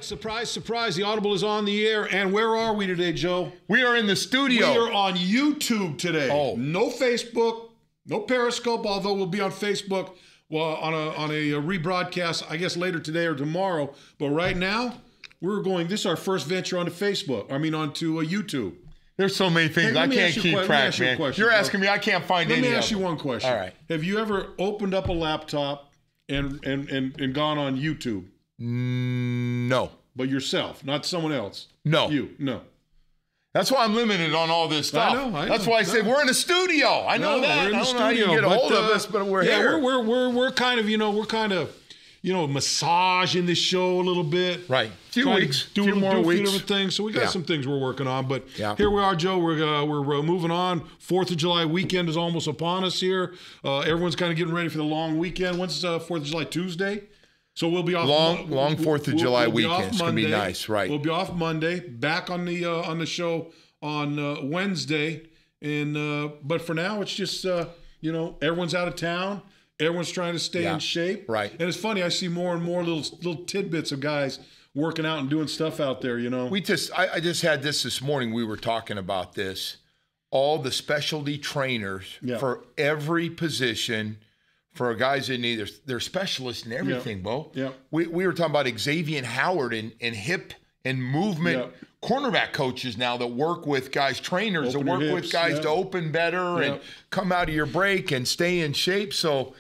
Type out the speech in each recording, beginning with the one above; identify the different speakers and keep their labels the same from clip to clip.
Speaker 1: Surprise, surprise. The Audible is on the air. And where are we today, Joe?
Speaker 2: We are in the studio.
Speaker 1: We are on YouTube today.
Speaker 2: Oh.
Speaker 1: No Facebook, no Periscope, although we'll be on Facebook on a rebroadcast, I guess, later today or tomorrow. But right now, this is our first venture onto onto YouTube.
Speaker 2: There's so many things I can't keep track, man. You're asking me, I can't find any of them.
Speaker 1: Let me ask you one question.
Speaker 2: All right.
Speaker 1: Have you ever opened up a laptop and gone on YouTube?
Speaker 2: No.
Speaker 1: But yourself, not someone else.
Speaker 2: No.
Speaker 1: You, no.
Speaker 2: That's why I'm limited on all this stuff.
Speaker 1: I know.
Speaker 2: That's why I said we're in a studio. I know that.
Speaker 1: We're in the studio.
Speaker 2: How you get a hold of us, but we're here.
Speaker 1: We're kind of massaging this show a little bit.
Speaker 2: Right. Few more weeks.
Speaker 1: Do a few different things. So we got some things we're working on. But here we are, Joe. We're moving on. 4th of July weekend is almost upon us here. Everyone's kind of getting ready for the long weekend. When's 4th of July? Tuesday? So we'll be off.
Speaker 2: Long 4th of July weekend. It's going to be nice, right?
Speaker 1: We'll be off Monday. Back on the show on Wednesday. And but for now, it's just everyone's out of town. Everyone's trying to stay in shape.
Speaker 2: Right.
Speaker 1: And it's funny. I see more and more little tidbits of guys working out and doing stuff out there. I
Speaker 2: just had this morning. We were talking about this. All the specialty trainers for every position. For guys that need, they're specialists in everything, Bo.
Speaker 1: Yeah.
Speaker 2: We were talking about Xavier Howard and hip and movement cornerback coaches now that work with guys, trainers that work with guys to open better and come out of your break and stay in shape. So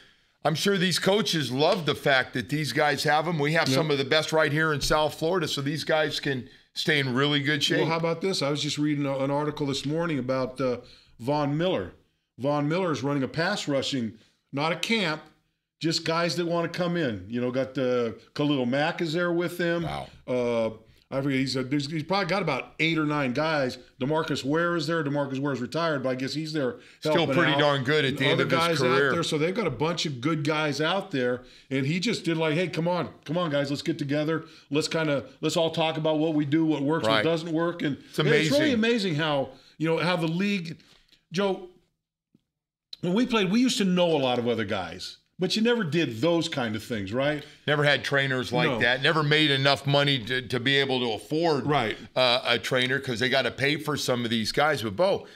Speaker 2: I'm sure these coaches love the fact that these guys have them. We have some of the best right here in South Florida, so these guys can stay in really good shape.
Speaker 1: Well, how about this? I was just reading an article this morning about Von Miller. Von Miller is running a pass rushing. Not a camp, just guys that want to come in. Got Khalil Mack is there with him.
Speaker 2: Wow.
Speaker 1: I forget, he's probably got about 8 or 9 guys. DeMarcus Ware is there. DeMarcus Ware's retired, but I guess he's there helping
Speaker 2: Still pretty darn good at the end of his career.
Speaker 1: Other guys out there, so they've got a bunch of good guys out there. And he just did hey, come on, guys, let's get together. Let's all talk about what we do, what works, what doesn't work. And
Speaker 2: it's amazing.
Speaker 1: It's really amazing how the league, Joe. When we played, we used to know a lot of other guys, but you never did those kind of things, right?
Speaker 2: Never had trainers like that. Never made enough money to be able to afford a trainer because they got to pay for some of these guys. But, Bo,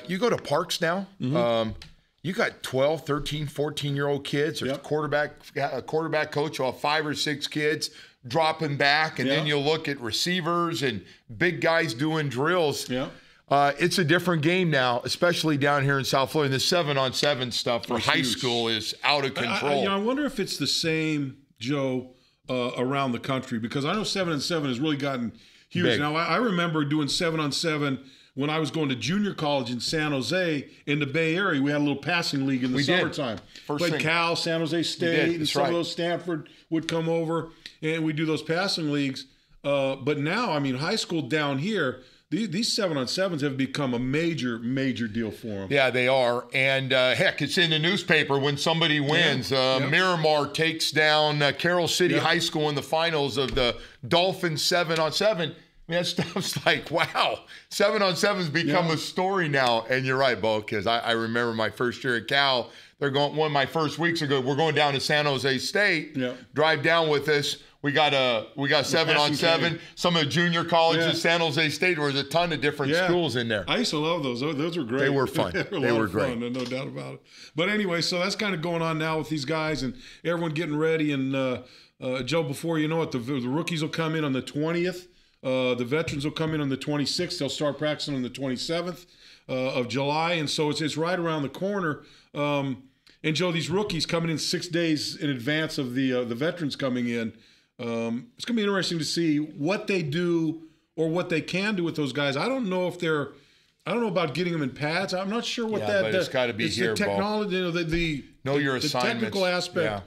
Speaker 2: you go to parks now, you got 12, 13, 14-year-old kids. There's a quarterback coach who will have 5 or 6 kids dropping back, and then you'll look at receivers and big guys doing drills.
Speaker 1: Yeah.
Speaker 2: It's a different game now, especially down here in South Florida. The 7-on-7 stuff for high school is out of control.
Speaker 1: I wonder if it's the same, Joe, around the country, because I know 7-on-7 has really gotten huge. Big. Now, I remember doing 7-on-7 when I was going to junior college in San Jose in the Bay Area. We had a little passing league in the summertime. Played Cal, San Jose State, and some of those Stanford would come over, and we'd do those passing leagues. But now, high school down here, these 7-on-7s have become a major, major deal for them.
Speaker 2: Yeah, they are. And, heck, it's in the newspaper when somebody wins. Miramar takes down Carroll City High School in the finals of the Dolphins 7-on-7. That stuff's like, wow, 7-on-7's become a story now. And you're right, Bo, because I remember my first year at Cal. One of my first weeks ago, we're going down to San Jose State. Drive down with us. We got 7-on-7. Some of the junior colleges, San Jose State, where there's a ton of different schools in there.
Speaker 1: I used to love those. Those were great.
Speaker 2: They were fun.
Speaker 1: They were great. Fun, no doubt about it. But anyway, so that's kind of going on now with these guys and everyone getting ready. And Joe, before you know it, the rookies will come in on the 20th The veterans will come in on the 26th. They'll start practicing on the 27th of July, and so it's right around the corner. And Joe, these rookies coming in 6 days in advance of the veterans coming in. It's going to be interesting to see what they do or what they can do with those guys. I don't know about getting them in pads. I'm not sure what that.
Speaker 2: But it's got to be here,
Speaker 1: the technology, you know, the technical aspect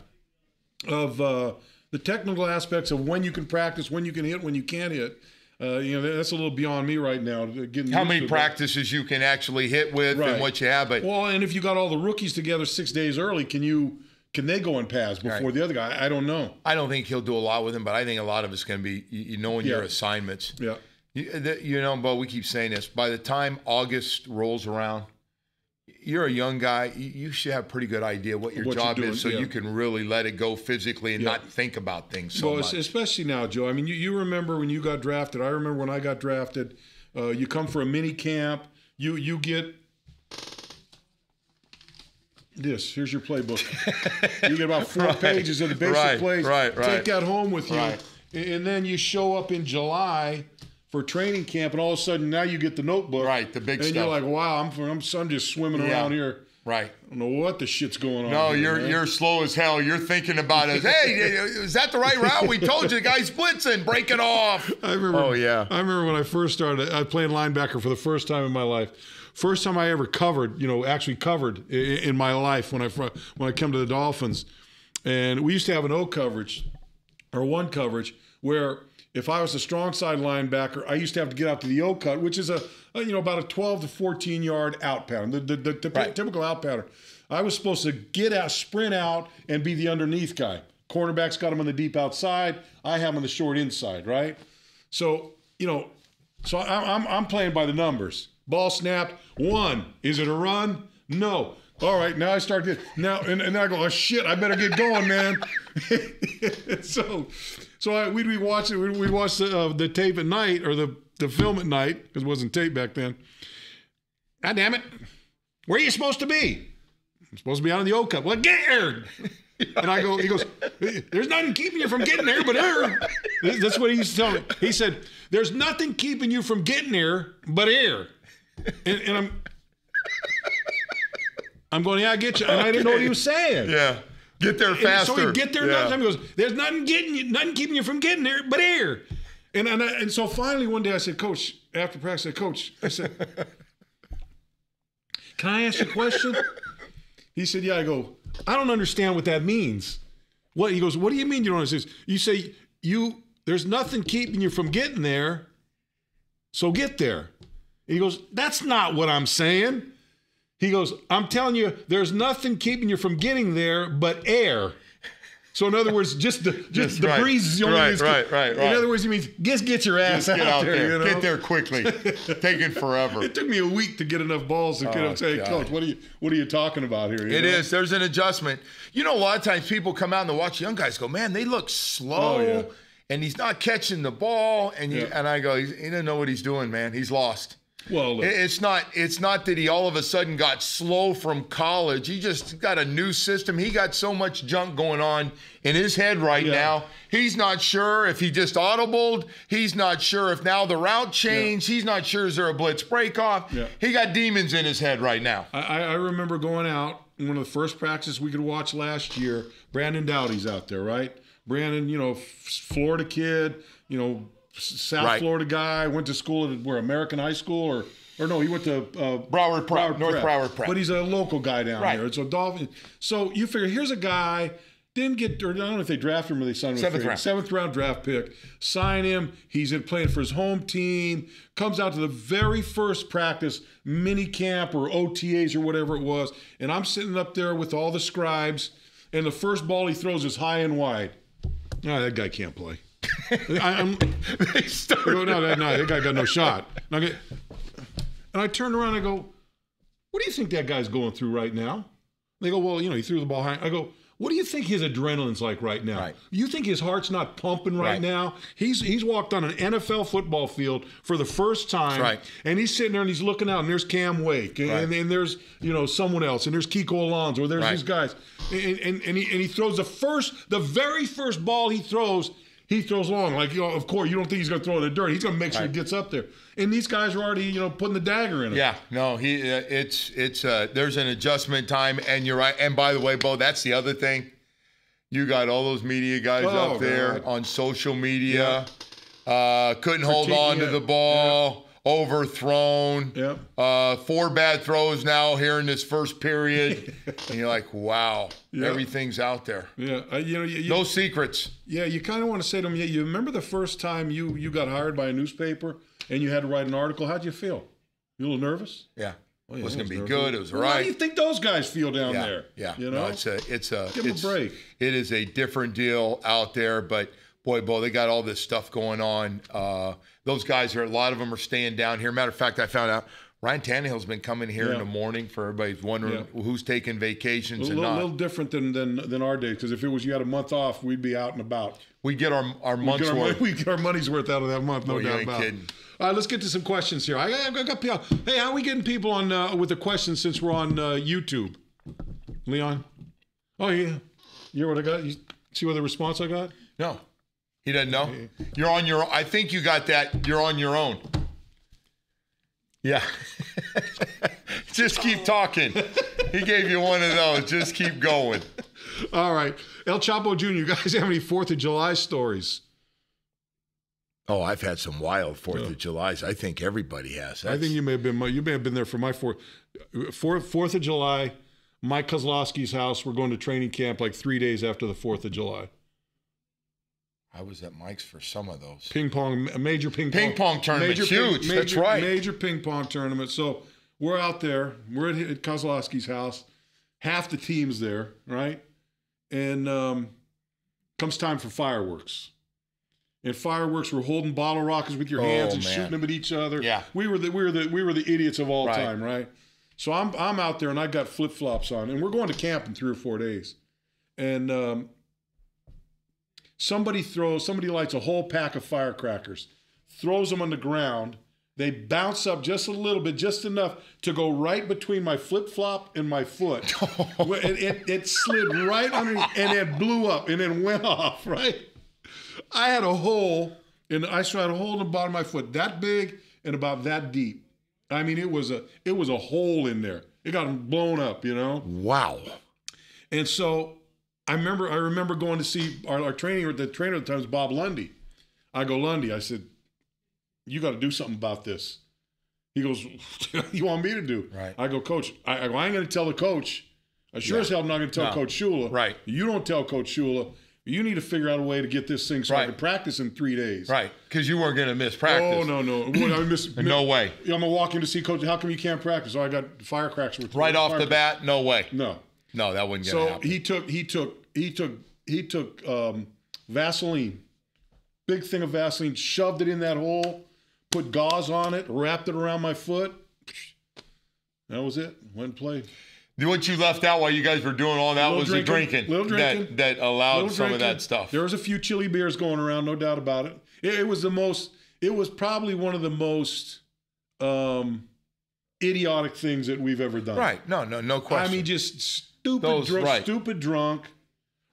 Speaker 1: of the technical aspects of when you can practice, when you can hit, when you can't hit. You know, that's a little beyond me right now.
Speaker 2: How many practices you can actually hit with and what you have. But
Speaker 1: well, and if you got all the rookies together 6 days early, can they go in pads before the other guy? I don't know.
Speaker 2: I don't think he'll do a lot with him, but I think a lot of it's going to be knowing your assignments.
Speaker 1: Yeah.
Speaker 2: You know, but we keep saying this. By the time August rolls around, you're a young guy. You should have a pretty good idea what your job is, so you can really let it go physically and not think about things so much.
Speaker 1: Especially now, Joe. I mean, you remember when you got drafted. I remember when I got drafted. You come for a mini camp. You get this. Here's your playbook. You get about 4 pages of the basic plays. Take that home with you. And then you show up in July for training camp, and all of a sudden now you get the notebook.
Speaker 2: The big
Speaker 1: and
Speaker 2: stuff.
Speaker 1: You're like, wow, I'm just swimming around here. I don't know what the shit's going on.
Speaker 2: No, you're slow as hell. You're thinking about it. Hey, is that the right route? We told you the guy's blitzing. Break it off.
Speaker 1: I remember when I first started. I played linebacker for the first time in my life. First time I ever covered, actually covered in my life when I came to the Dolphins. And we used to have an O coverage or one coverage where if I was a strong side linebacker, I used to have to get out to the O cut, which is about a 12 to 14 yard out pattern, the typical out pattern. I was supposed to get out, sprint out, and be the underneath guy. Cornerback's got him on the deep outside. I have him on the short inside, right? So I'm playing by the numbers. Ball snapped. 1. Is it a run? No. All right, now I start getting and I go, oh shit, I better get going, man. We'd watch the tape at night or the film at night because it wasn't tape back then. God damn it, where are you supposed to be? I'm supposed to be out in the O cup. Well, get here. And he goes, there's nothing keeping you from getting there but air. That's what he used to tell me. He said, there's nothing keeping you from getting there but air. And I'm going, yeah, I get you. And I didn't know what he was saying.
Speaker 2: Yeah. Get there faster.
Speaker 1: And so he'd get there another time. He goes, there's nothing keeping you from getting there but air. And so finally one day I said, Coach, after practice, I said, can I ask you a question? He said, yeah. I go, I don't understand what that means. What? He goes, what do you mean you don't understand? You say, there's nothing keeping you from getting there, so get there. And he goes, that's not what I'm saying. He goes, I'm telling you, there's nothing keeping you from getting there but air. So in other words, just the breeze is the only thing. In other words, he means just get your ass out there.
Speaker 2: Get there quickly. Taking forever.
Speaker 1: It took me a week to get enough balls to get up and say, hey, Coach, what are you talking about here?
Speaker 2: It is. There's an adjustment. A lot of times people come out and they watch young guys go, man, they look slow, and he's not catching the ball. And I go, he doesn't know what he's doing, man. He's lost.
Speaker 1: Well, look.
Speaker 2: It's not that he all of a sudden got slow from college. He just got a new system. He got so much junk going on in his head right now. He's not sure if he just audibled. He's not sure if now the route changed. He's not sure is there a blitz breakoff. He got demons in his head right now.
Speaker 1: I remember going out in one of the first practices we could watch last year. Brandon Dowdy's out there, right? Brandon, Florida kid, South Florida guy, went to school at American High School or no, he went to
Speaker 2: Broward Prep, North Broward Prep.
Speaker 1: But he's a local guy down there. It's a Dolphin. So you figure, here's a guy, didn't get, or I don't know if they drafted him or they signed him. Seventh round draft pick. Sign him. He's playing for his home team. Comes out to the very first practice, mini camp or OTAs or whatever it was. And I'm sitting up there with all the scribes, and the first ball he throws is high and wide. No, that guy can't play. No, that guy got no shot. And I turned around and I go, what do you think that guy's going through right now? They go, well, he threw the ball high. I go, what do you think his adrenaline's like right now? You think his heart's not pumping right now? He's walked on an NFL football field for the first time, and he's sitting there and he's looking out, and there's Cam Wake, and there's someone else, and there's Kiko Alonso, there's these guys, and he throws the very first ball he throws. he throws long. Like, of course, you don't think he's going to throw it in the dirt. He's going to make sure he gets up there. And these guys are already, putting the dagger in it.
Speaker 2: Yeah, no, there's an adjustment time, and you're right. And by the way, Bo, that's the other thing. You got all those media guys up there on social media. Couldn't hold on to the ball. Overthrown. Yep. 4 bad throws now here in this first period. And you're like, wow, everything's out there. Yeah. No secrets.
Speaker 1: Yeah, you kind of want to say to them, you remember the first time you got hired by a newspaper and you had to write an article? How'd you feel? You a little nervous?
Speaker 2: Yeah. It was going to be good. It was right.
Speaker 1: How do you think those guys feel down there?
Speaker 2: Yeah. No, it's a
Speaker 1: give them a break.
Speaker 2: It is a different deal out there, but boy, they got all this stuff going on. Those guys a lot of them are staying down here. Matter of fact, I found out Ryan Tannehill's been coming here in the morning for everybody's wondering who's taking vacations and not.
Speaker 1: A little different than our days, because if it was you had a month off, we'd be out and about.
Speaker 2: We get our month's worth.
Speaker 1: We get our money's worth out of that month, no doubt about it. All right, let's get to some questions here. I got people. Hey, how are we getting people on with the questions since we're on YouTube? Leon? Oh, yeah. You hear what I got? You see what the response I got?
Speaker 2: No. He doesn't know. You're on your own. I think you got that. You're on your own. Yeah. Just keep talking. He gave you one of those. Just keep going.
Speaker 1: All right. El Chapo Jr., you guys have any 4th of July stories?
Speaker 2: Oh, I've had some wild 4th of Julys. I think everybody has.
Speaker 1: I think you may have been there for my 4th of July, Mike Kozlowski's house. We're going to training camp like 3 days after the 4th of July.
Speaker 2: I was at Mike's for some of those.
Speaker 1: Major ping pong
Speaker 2: tournament. Huge. That's right.
Speaker 1: Major ping pong tournament. So we're out there. We're at Kozlowski's house. Half the team's there, right? And comes time for fireworks. And fireworks, we're holding bottle rockets with your hands and shooting them at each other. Yeah. We were the idiots of all time, right? So I'm out there and I got flip flops on, and we're going to camp in 3 or 4 days, and somebody lights a whole pack of firecrackers, throws them on the ground. They bounce up just a little bit, just enough to go right between my flip-flop and my foot. It slid right underneath, and it blew up, and then went off, right? I had a hole, and I had a hole in the bottom of my foot that big and about that deep. I mean, it was a hole in there. It got blown up,
Speaker 2: Wow.
Speaker 1: And so I remember going to see our trainer. The trainer at the time was Bob Lundy. I go, Lundy, I said, you got to do something about this. He goes, you want me to do? Right. I go, Coach, I ain't going to tell the coach. I sure as hell am not going to tell Coach Shula. Right. You don't tell Coach Shula. You need to figure out a way to get this thing so I can practice in 3 days. Right, because you weren't going to miss practice. Oh, no. No way. I'm going to walk in to see Coach. How come you can't practice? Oh, I got firecrackers. Right off the bat, no way. No, that wouldn't get happen. So he took Vaseline, big thing of Vaseline, shoved it in that hole, put gauze on it, wrapped it around my foot. That was it. Went and played. What you left out while you guys were doing all that was the drinking. Little drinking. That allowed some of that stuff. There was a few chili beers going around, no doubt about it. It was probably one of the most idiotic things that we've ever done. Right. No question. I mean, just stupid drunk,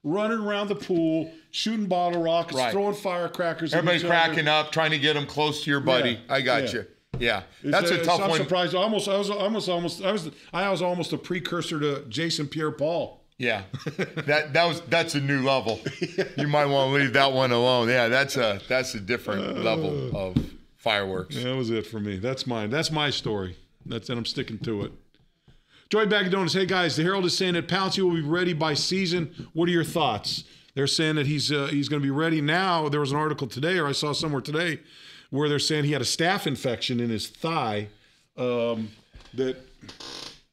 Speaker 1: running around the pool, shooting bottle rockets, throwing firecrackers. Everybody cracking up, trying to get them close to your buddy. Yeah. I got you. Yeah, that's a tough one. I'm surprised. I was almost a precursor to Jason Pierre-Paul. Yeah, that's a new level. You might want to leave that one alone. Yeah, that's a different level of fireworks. Yeah, that was it for me. That's mine. That's my story. And I'm sticking to it. Joy Bagadonis, hey guys, the Herald is saying that Pouncey will be ready by season. What are your thoughts? They're saying that he's going to be ready now. There was an article today, or I saw somewhere today, where they're saying he had a staph infection in his thigh.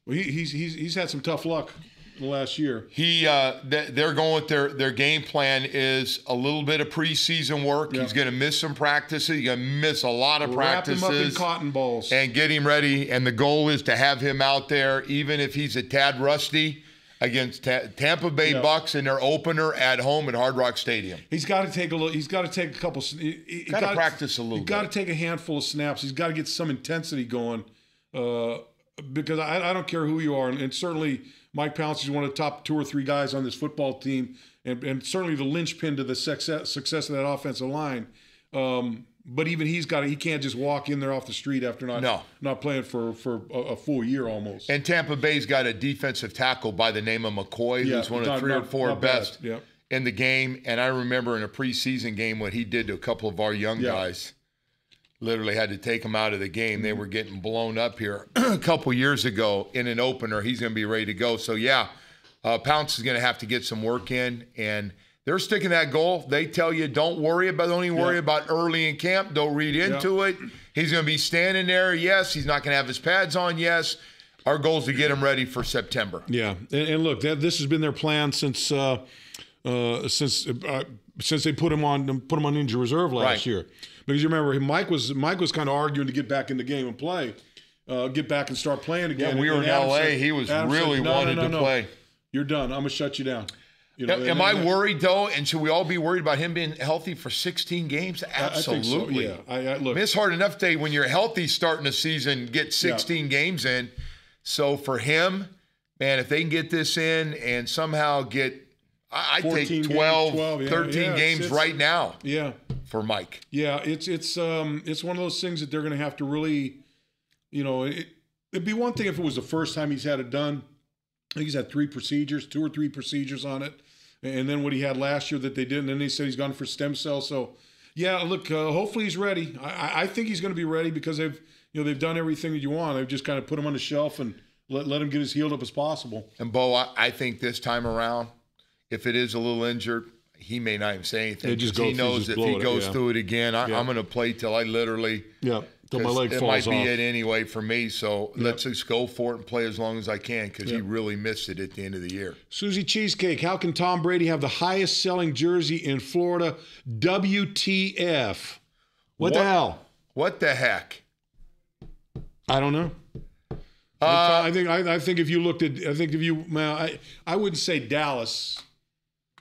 Speaker 1: He's had some tough luck in the last year. They're going with their game plan is a little bit of preseason work. Yeah. He's going to miss some practices. He's going to miss a lot of practices. Wrap him up in cotton balls and get him ready. And the goal is to have him out there, even if he's a tad rusty, against Tampa Bay Bucks in their opener at home at Hard Rock Stadium. He's got to take a little. He's got to take a couple. He's got to practice a little. He's got to take a handful of snaps. He's got to get some intensity going because I don't care who you are, and certainly Mike Pouncey is one of the top 2 or 3 guys on this football team, and certainly the linchpin to the success of that offensive line. But even he can't just walk in there off the street after not playing for a full year almost.
Speaker 2: And Tampa Bay's got a defensive tackle by the name of McCoy, who's one of 3 or 4 best in the game. And I remember in a preseason game what he did to a couple of our young guys. Literally had to take them out of the game. They were getting blown up here a couple years ago in an opener. He's going to be ready to go. So, Pounce is going to have to get some work in. And they're sticking that goal. They tell you, don't even worry about early in camp. Don't read into it. He's going to be standing there. Yes, he's not going to have his pads on. Yes. Our goal is to get him ready for September.
Speaker 1: Yeah. And look, this has been their plan since they put him on injury reserve last year. Because you remember, Mike was kind of arguing to get back in the game and play, get back and start playing again.
Speaker 2: Yeah, we were in L.A. He was really wanted to play.
Speaker 1: You're done. I'm going to shut you down.
Speaker 2: Am I worried, though? And should we all be worried about him being healthy for 16 games? Absolutely.
Speaker 1: I think so, yeah. Look,
Speaker 2: it's hard enough to, when you're healthy starting a season, get 16 games in. So for him, man, if they can get this in and somehow get – I'd take 12 13 games right now.
Speaker 1: Yeah.
Speaker 2: For Mike.
Speaker 1: Yeah, it's one of those things that they're going to have to really, it'd be one thing if it was the first time he's had it done. I think he's had 2 or 3 procedures on it, and then what he had last year that they didn't. And then they said he's gone for stem cells. So, yeah, look, hopefully he's ready. I think he's going to be ready because they've done everything that you want. They've just kind of put him on the shelf and let him get as healed up as possible.
Speaker 2: And Bo, I think this time around, if it is a little injured, he may not even say anything. He knows if he goes through it again, I'm going to play till I literally
Speaker 1: till my leg falls off.
Speaker 2: It might be it anyway for me. So let's just go for it and play as long as I can because he really missed it at the end of the year.
Speaker 1: Susie Cheesecake, how can Tom Brady have the highest selling jersey in Florida? WTF? What the hell?
Speaker 2: What the heck?
Speaker 1: I don't know. I think if you looked at, I wouldn't say Dallas.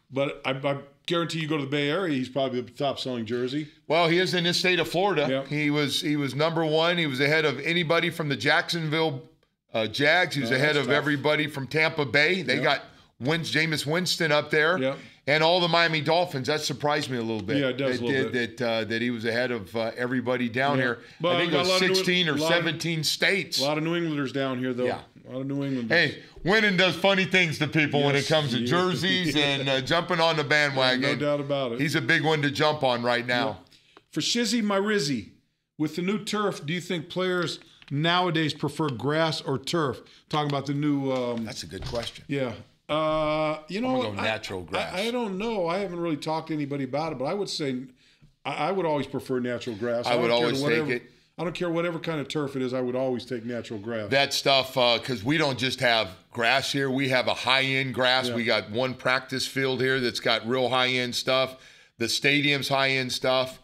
Speaker 1: But I guarantee you go to the Bay Area, he's probably the top-selling jersey.
Speaker 2: Well, he is in the state of Florida. Yep. He was number 1. He was ahead of anybody from the Jacksonville Jags. He was ahead of everybody from Tampa Bay. They got Jameis Winston up there. Yep. And all the Miami Dolphins. That surprised me a little bit.
Speaker 1: Yeah, it does a little bit.
Speaker 2: That he was ahead of everybody down here. But I think it was 16 or 17 states.
Speaker 1: A lot of New Englanders down here, though. Yeah. A lot of New Englanders.
Speaker 2: Hey, winning does funny things to people when it comes to jerseys and jumping on the bandwagon.
Speaker 1: No doubt about it.
Speaker 2: He's a big one to jump on right now.
Speaker 1: Yeah. For Shizzy Myrizzi, with the new turf, do you think players nowadays prefer grass or turf? Talking about the new...
Speaker 2: That's a good question.
Speaker 1: Yeah.
Speaker 2: I'm gonna go natural grass.
Speaker 1: I don't know. I haven't really talked to anybody about it, but I would say I would always prefer natural grass.
Speaker 2: I would always take it.
Speaker 1: I don't care whatever kind of turf it is. I would always take natural grass.
Speaker 2: That stuff, because we don't just have grass here. We have a high-end grass. We got one practice field here that's got real high-end stuff. The stadium's high-end stuff.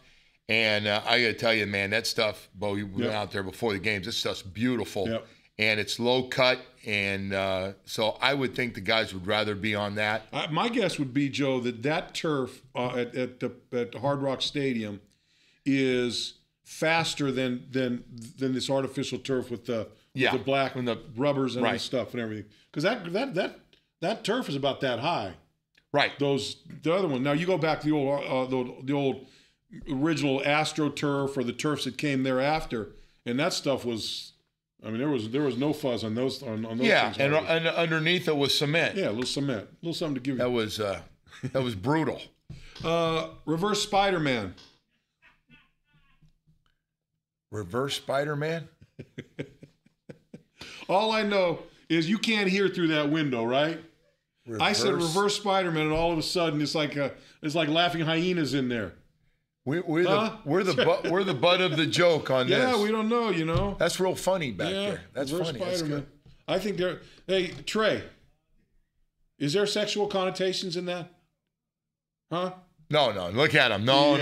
Speaker 2: And I got to tell you, man, that stuff, Bo, you went out there before the games. This stuff's beautiful. Yep. And it's low cut. And so I would think the guys would rather be on that.
Speaker 1: My guess would be, Joe, that turf at Hard Rock Stadium is faster than this artificial turf with the black and the rubbers and stuff and everything. Because that turf is about that high.
Speaker 2: Right.
Speaker 1: The other one. Now you go back to the old original AstroTurf or the turfs that came thereafter, and that stuff was. I mean, there was no fuzz on those. On those things
Speaker 2: and underneath it was cement.
Speaker 1: Yeah, a little cement, a little something to give you.
Speaker 2: That was brutal.
Speaker 1: Reverse Spider-Man.
Speaker 2: Reverse Spider-Man?
Speaker 1: All I know is you can't hear through that window, right? I said reverse Spider-Man, and all of a sudden it's like laughing hyenas in there.
Speaker 2: We're the butt of the joke on this.
Speaker 1: Yeah, we don't know, you know.
Speaker 2: That's real funny back there. That's funny. That's good.
Speaker 1: I think hey, Trey, is there sexual connotations in that? Huh?
Speaker 2: No. Look at them. No.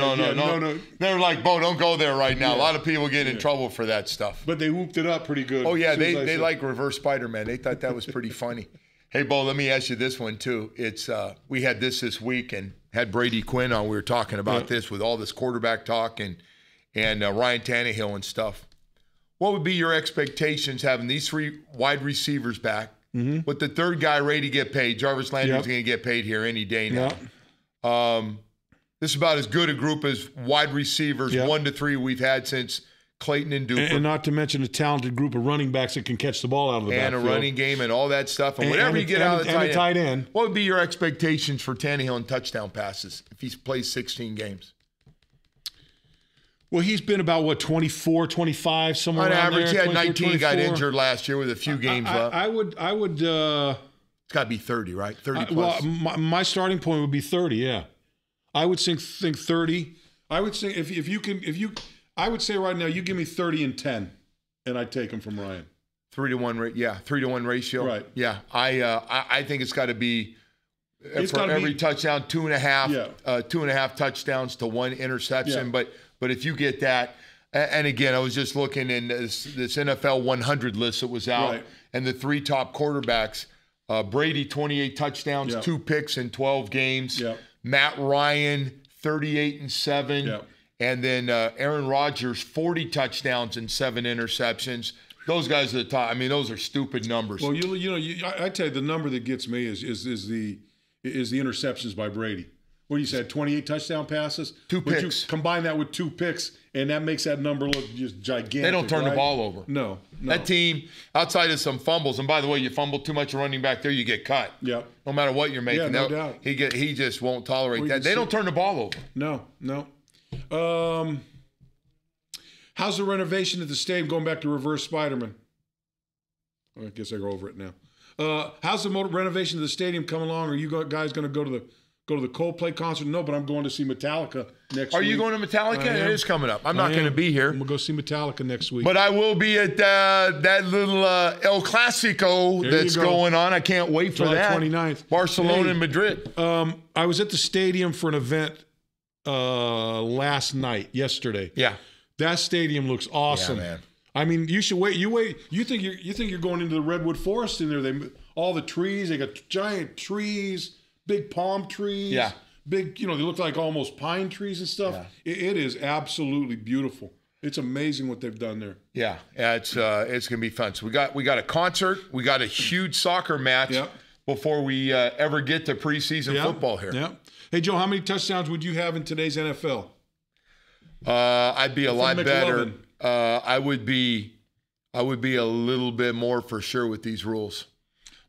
Speaker 2: They're like, Bo, don't go there right now. Yeah. A lot of people get in trouble for that stuff.
Speaker 1: But they whooped it up pretty good.
Speaker 2: Oh, yeah, they like reverse Spider-Man. They thought that was pretty funny. Hey, Bo, let me ask you this one, too. It's we had this week and had Brady Quinn on. We were talking about this with all this quarterback talk and Ryan Tannehill and stuff. what would be your expectations having these 3 wide receivers back, with the third guy ready to get paid? Jarvis Landry's going to get paid here any day now. This is about as good a group as wide receivers, 1 to 3, we've had since Clayton and Duper.
Speaker 1: And not to mention a talented group of running backs that can catch the ball out of the backfield.
Speaker 2: And a running game and all that stuff. And whatever you get out of the
Speaker 1: tight end.
Speaker 2: What would be your expectations for Tannehill in touchdown passes if he plays 16 games?
Speaker 1: Well, he's been about, 24, 25, somewhere around
Speaker 2: on average,
Speaker 1: there.
Speaker 2: he had 19,
Speaker 1: 24.
Speaker 2: got injured last year with a few games left.
Speaker 1: I would.
Speaker 2: It's got to be 30, right? 30 plus.
Speaker 1: Well, my starting point would be 30, yeah. I would think 30. I would say if you I would say right now, you give me 30 and 10, and I'd take him from Ryan.
Speaker 2: 3-to-1, 3-to-1 ratio.
Speaker 1: Right.
Speaker 2: Yeah. I think it's got to be for every touchdown, 2.5 touchdowns to 1 interception.
Speaker 1: Yeah.
Speaker 2: But if you get that, and again, I was just looking in this NFL 100 list that was out, and the 3 top quarterbacks, Brady 28 touchdowns, 2 picks in 12 games.
Speaker 1: Yeah.
Speaker 2: Matt Ryan 38 and 7.
Speaker 1: Yeah.
Speaker 2: And then Aaron Rodgers, 40 touchdowns and 7 interceptions. Those guys at the top. I mean, those are stupid numbers.
Speaker 1: Well, I tell you, the number that gets me is the interceptions by Brady. What you said, 28 touchdown passes,
Speaker 2: 2
Speaker 1: but
Speaker 2: picks.
Speaker 1: You combine that with 2 picks, and that makes that number look just gigantic.
Speaker 2: They don't turn the ball over.
Speaker 1: No.
Speaker 2: That team, outside of some fumbles, and by the way, you fumble too much running back there, you get cut.
Speaker 1: Yeah.
Speaker 2: No matter what you're making.
Speaker 1: Yeah, no doubt.
Speaker 2: He just won't tolerate that. They don't turn the ball over.
Speaker 1: No. How's the renovation at the stadium? Going back to Reverse Spider-Man. I guess I go over it now. How's the renovation of the stadium coming along? Are you guys going to go to the Coldplay concert? No, but I'm going to see Metallica next week.
Speaker 2: Are you going to Metallica? It is coming up. I'm not going to be here.
Speaker 1: I'm going to go see Metallica next week.
Speaker 2: But I will be at that little El Clasico that's going on. I can't wait for that.
Speaker 1: July 29th.
Speaker 2: Barcelona and Madrid.
Speaker 1: I was at the stadium for an event yesterday.
Speaker 2: Yeah.
Speaker 1: That stadium looks awesome.
Speaker 2: Yeah, man.
Speaker 1: I mean, you should wait. You wait. You think you're going into the redwood forest in there? All the trees. They got giant trees, big palm trees.
Speaker 2: Yeah.
Speaker 1: Big. They look like almost pine trees and stuff. Yeah. It is absolutely beautiful. It's amazing what they've done there.
Speaker 2: Yeah. It's gonna be fun. So we got a concert. We got a huge soccer match before we ever get to preseason football here.
Speaker 1: Yeah. Hey Joe, how many touchdowns would you have in today's NFL?
Speaker 2: I'd be a lot better. I would be a little bit more for sure with these rules.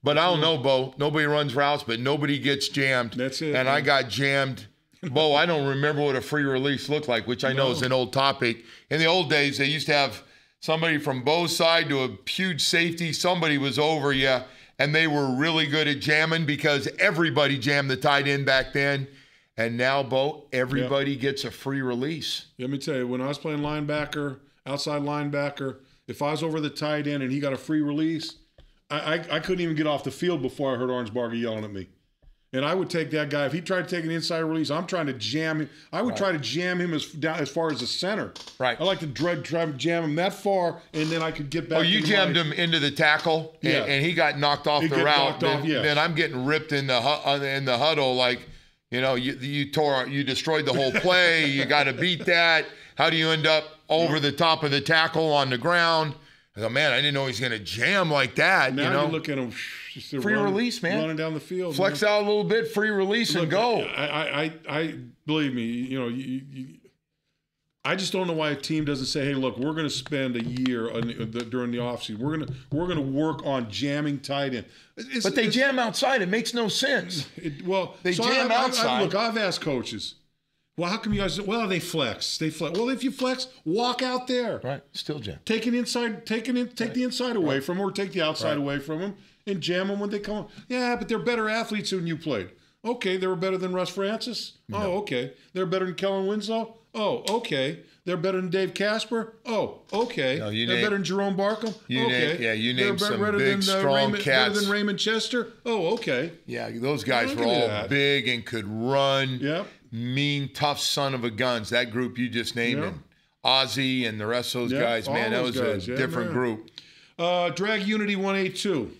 Speaker 2: But I don't know, Bo. Nobody runs routes, but nobody gets jammed.
Speaker 1: That's it.
Speaker 2: And I got jammed. Bo, I don't remember what a free release looked like, which I know is an old topic. In the old days, they used to have somebody from Bo's side to a huge safety. Somebody was over you, and they were really good at jamming because everybody jammed the tight end back then. And now, Bo, everybody gets a free release.
Speaker 1: Let me tell you, when I was playing linebacker, outside linebacker, if I was over the tight end and he got a free release, I couldn't even get off the field before I heard Arnsbarger yelling at me. And I would take that guy. If he tried to take an inside release, I'm trying to jam him. I would try to jam him as far as the center.
Speaker 2: Right.
Speaker 1: I like to try to jam him that far, and then I could get back.
Speaker 2: Oh, you jammed him into the tackle, and he got knocked off the route. Then I'm getting ripped in the huddle like, you destroyed the whole play. You got to beat that. How do you end up over the top of the tackle on the ground? I go, man, I didn't know he was going to jam like that.
Speaker 1: Now you look at him.
Speaker 2: Free release, man.
Speaker 1: Running down the field.
Speaker 2: Flex out a little bit, free release, and go.
Speaker 1: I believe me, I just don't know why a team doesn't say, hey, look, we're going to spend a year during the offseason. We're going to work on jamming tight end.
Speaker 2: But they jam outside. It makes no sense. They jam outside.
Speaker 1: Look, I've asked coaches, well, how come you guys? Well, they flex. Well, if you flex, walk out there.
Speaker 2: Right. Still jam.
Speaker 1: Take the inside away from them, or take the outside away from them, and jam them when they come. Yeah, but they're better athletes than you played. Okay, they were better than Russ Francis. No. Oh, okay. They're better than Kellen Winslow. Oh, okay. They're better than Dave Casper. Oh, okay. No, they're better than Jerome Barkham.
Speaker 2: You named some big, strong cats.
Speaker 1: Better than Raymond Chester. Oh, okay.
Speaker 2: Yeah, those guys were all big and could run.
Speaker 1: Yep.
Speaker 2: Mean, tough son of a guns. That group you just named, and Ozzy and the rest of those guys, man, that was a different group.
Speaker 1: Drag Unity 182.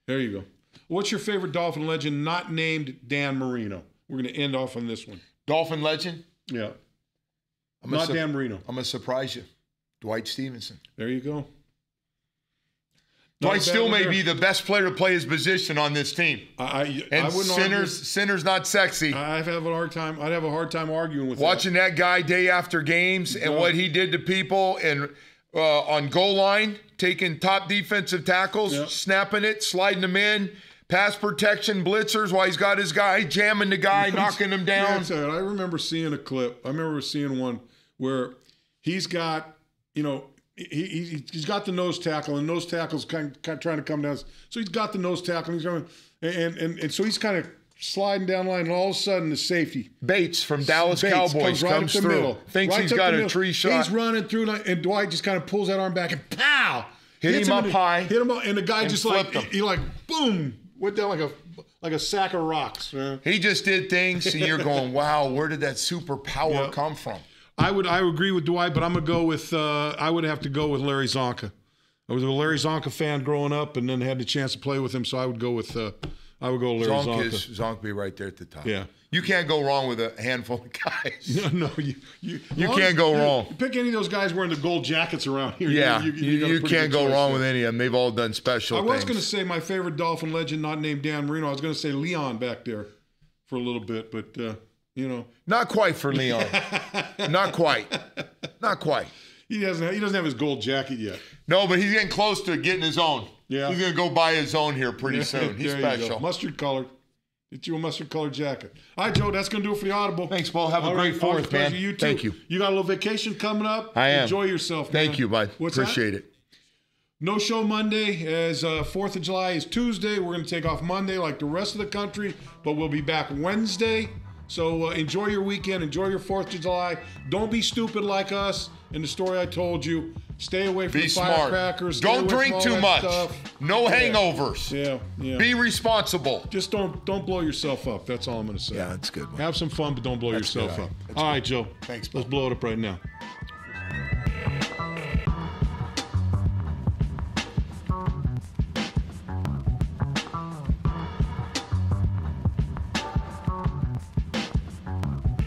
Speaker 1: There you go. What's your favorite Dolphin legend not named Dan Marino? We're going to end off on this one.
Speaker 2: Dolphin legend?
Speaker 1: Yeah. Not Dan Marino.
Speaker 2: I'm going to surprise you. Dwight Stevenson.
Speaker 1: There you go.
Speaker 2: Dwight still may be the best player to play his position on this team. And Sinner's not sexy.
Speaker 1: I'd have a hard time arguing with
Speaker 2: watching that guy day after games and what he did to people and on goal line, taking top defensive tackles, snapping it, sliding them in, pass protection, blitzers while he's got his guy, jamming the guy, knocking him down.
Speaker 1: I remember seeing a clip. I remember seeing one where he's got, he's got the nose tackle, and nose tackle's kind of trying to come down. So he's got the nose tackle, and he's going, and so he's kind of sliding down the line, and all of a sudden the safety
Speaker 2: Bates from Dallas Cowboys comes through. Middle, thinks he's got a tree shot.
Speaker 1: He's running through, and Dwight just kind of pulls that arm back and pow!
Speaker 2: Hit him up high.
Speaker 1: Hit him up, and the guy just he boom, went down like a sack of rocks. Man.
Speaker 2: He just did things, and you're going, wow, where did that superpower come from?
Speaker 1: I would agree with Dwight, but I'm gonna go with I would have to go with Larry Zonka. I was a Larry Zonka fan growing up, and then had the chance to play with him, so I would go with Larry Zonka.
Speaker 2: Zonka be right there at the top.
Speaker 1: Yeah,
Speaker 2: you can't go wrong with a handful of guys.
Speaker 1: No, you
Speaker 2: can't go wrong.
Speaker 1: Pick any of those guys wearing the gold jackets around here.
Speaker 2: Yeah, you can't go wrong with any of them. They've all done special things.
Speaker 1: I was going to say my favorite Dolphin legend, not named Dan Marino. I was going to say Leon back there for a little bit, but
Speaker 2: not quite for Leon. Not quite.
Speaker 1: He doesn't have his gold jacket yet.
Speaker 2: No, but he's getting close to getting his own.
Speaker 1: Yeah,
Speaker 2: he's going to go buy his own here pretty soon. He's special.
Speaker 1: Mustard colored. Get you a mustard colored jacket. All right, Joe, that's going to do it for the Audible.
Speaker 2: Thanks, Bo. Have a great Fourth, man.
Speaker 1: You too.
Speaker 2: Thank you.
Speaker 1: You got a little vacation coming up.
Speaker 2: I am.
Speaker 1: Enjoy yourself, man.
Speaker 2: Thank you, bud. Appreciate it.
Speaker 1: No show Monday, as 4th of July is Tuesday. We're going to take off Monday like the rest of the country, but we'll be back Wednesday. So enjoy your weekend. Enjoy your 4th of July. Don't be stupid like us in the story I told you. Stay away from the firecrackers.
Speaker 2: Don't drink too much. No hangovers.
Speaker 1: Yeah.
Speaker 2: Be responsible.
Speaker 1: Just don't blow yourself up. That's all I'm going to say.
Speaker 2: Yeah, that's good.
Speaker 1: Have some fun, but don't blow yourself up. All right, Joe.
Speaker 2: Thanks,
Speaker 1: Let's blow it up right now.